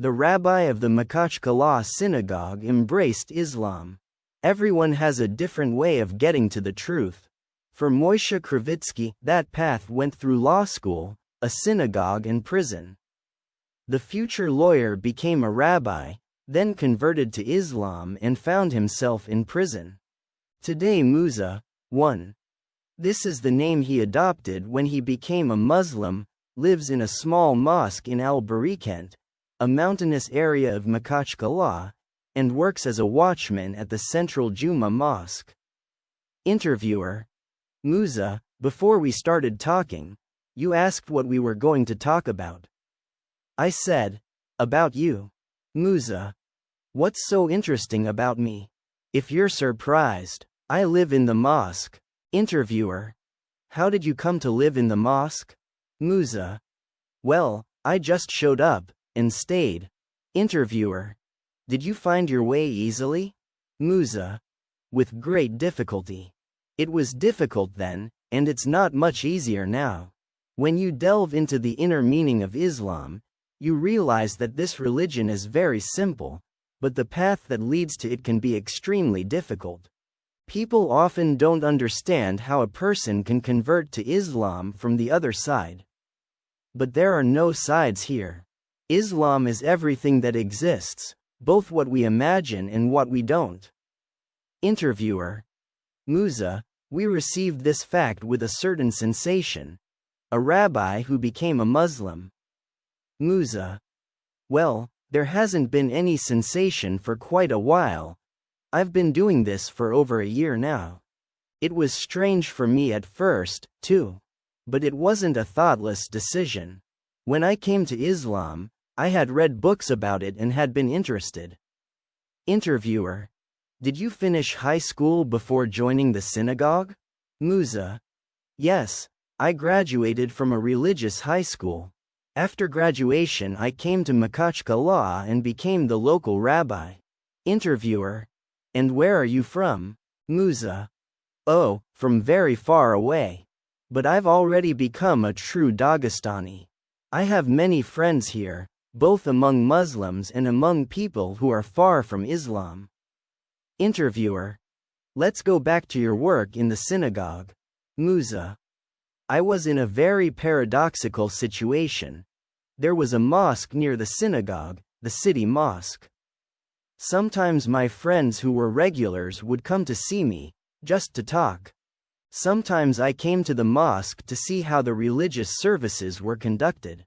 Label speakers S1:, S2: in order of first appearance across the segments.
S1: The rabbi of the Mecca synagogue embraced Islam. Everyone has a different way of getting to the truth. For Moshe Kravitsky, that path went through law school, a synagogue and prison. The future lawyer became a rabbi, then converted to Islam and found himself in prison. Today Musa, 1. This is the name he adopted when he became a Muslim, lives in a small mosque in Al-Barikent, a mountainous area of Mecca, and works as a watchman at the central Juma mosque. Interviewer: Musa, before we started talking, you asked what we were going to talk about. I said, about you. Musa: what's so interesting about me? If you're surprised, I live in the mosque. Interviewer: how did you come to live in the mosque? Musa: well, I just showed up and stayed. Interviewer: did you find your way easily? Musa: with great difficulty. It was difficult then, and it's not much easier now. When you delve into the inner meaning of Islam, you realize that this religion is very simple, but the path that leads to it can be extremely difficult. People often don't understand how a person can convert to Islam from the other side. But there are no sides here. Islam is everything that exists, both what we imagine and what we don't. Interviewer: Musa, we received this fact with a certain sensation. A rabbi who became a Muslim. Musa: well, there hasn't been any sensation for quite a while. I've been doing this for over a year now. It was strange for me at first, too. But it wasn't a thoughtless decision. When I came to Islam, I had read books about it and had been interested. Interviewer: did you finish high school before joining the synagogue? Musa: yes, I graduated from a religious high school. After graduation I came to Mecca and became the local rabbi. Interviewer: and where are you from? Musa: oh, from very far away. But I've already become a true Dagestani. I have many friends here, both among Muslims and among people who are far from Islam. Interviewer: let's go back to your work in the synagogue. Musa: I was in a very paradoxical situation. There was a mosque near the synagogue, the city mosque. Sometimes my friends who were regulars would come to see me, just to talk. Sometimes I came to the mosque to see how the religious services were conducted.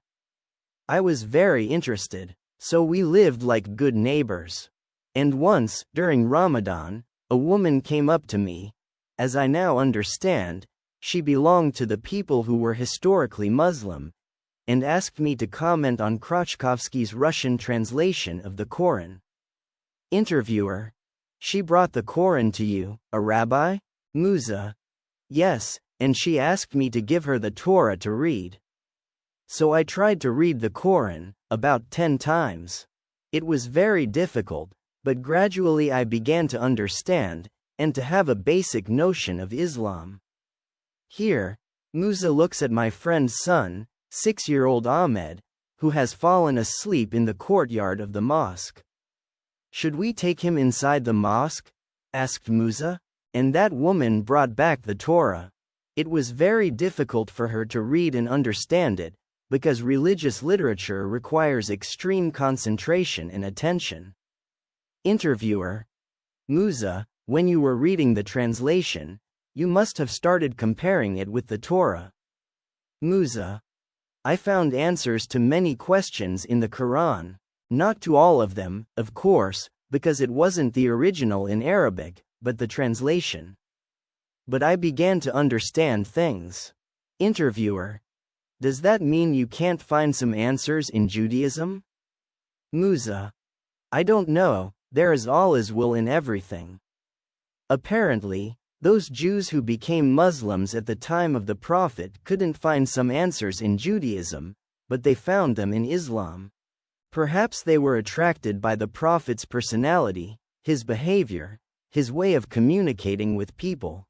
S1: I was very interested, so we lived like good neighbors. And once, during Ramadan, a woman came up to me. As I now understand, she belonged to the people who were historically Muslim, and asked me to comment on Krachkovsky's Russian translation of the Koran. Interviewer: she brought the Koran to you, a rabbi? Musa: yes, and she asked me to give her the Torah to read. So I tried to read the Koran, about 10 times. It was very difficult, but gradually I began to understand, and to have a basic notion of Islam. Here, Musa looks at my friend's son, 6-year-old Ahmed, who has fallen asleep in the courtyard of the mosque. Should we take him inside the mosque? Asked Musa, and that woman brought back the Torah. It was very difficult for her to read and understand it, because religious literature requires extreme concentration and attention. Interviewer: Musa, when you were reading the translation, you must have started comparing it with the Torah. Musa: I found answers to many questions in the Quran. Not to all of them, of course, because it wasn't the original in Arabic, but the translation. But I began to understand things. Interviewer: does that mean you can't find some answers in Judaism? Musa: I don't know, there is Allah's will in everything. Apparently, those Jews who became Muslims at the time of the Prophet couldn't find some answers in Judaism, but they found them in Islam. Perhaps they were attracted by the Prophet's personality, his behavior, his way of communicating with people.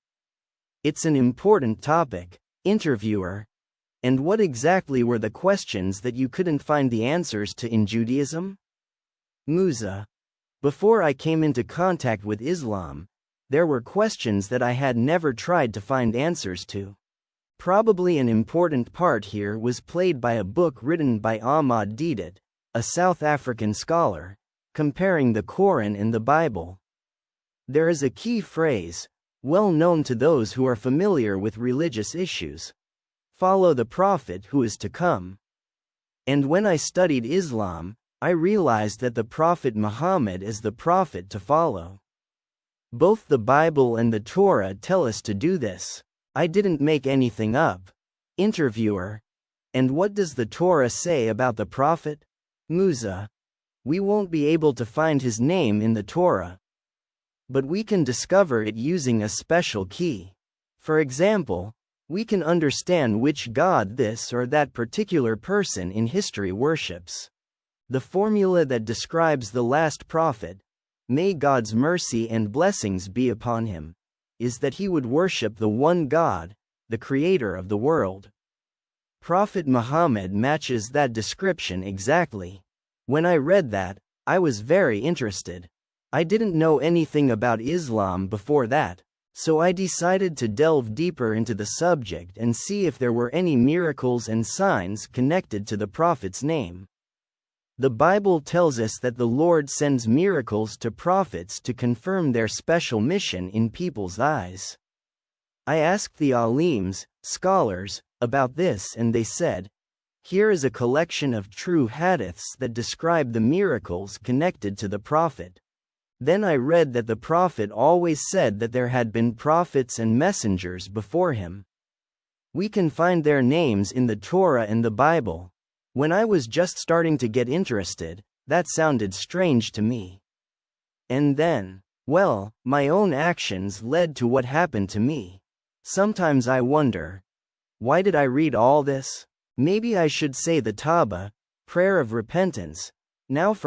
S1: It's an important topic. Interviewer: and what exactly were the questions that you couldn't find the answers to in Judaism? Musa. Before I came into contact with Islam, there were questions that I had never tried to find answers to. Probably an important part here was played by a book written by Ahmad Deedat, a South African scholar, comparing the Quran and the Bible. There is a key phrase, well known to those who are familiar with religious issues. Follow the Prophet who is to come. And when I studied Islam, I realized that the Prophet Muhammad is the Prophet to follow. Both the Bible and the Torah tell us to do this. I didn't make anything up. Interviewer. And what does the Torah say about the Prophet? Musa. We won't be able to find his name in the Torah. But we can discover it using a special key. For example, we can understand which god this or that particular person in history worships. The formula that describes the last prophet, may God's mercy and blessings be upon him, is that he would worship the one God, the creator of the world. Prophet Muhammad matches that description exactly. When I read that, I was very interested. I didn't know anything about Islam before that, so I decided to delve deeper into the subject and see if there were any miracles and signs connected to the Prophet's name. The Bible tells us that the Lord sends miracles to prophets to confirm their special mission in people's eyes. I asked the alims, scholars, about this and they said, here is a collection of true hadiths that describe the miracles connected to the Prophet. Then I read that the Prophet always said that there had been prophets and messengers before him. We can find their names in the Torah and the Bible. When I was just starting to get interested, that sounded strange to me. And then, well, my own actions led to what happened to me. Sometimes I wonder, why did I read all this? Maybe I should say the Tawbah, prayer of repentance. Now for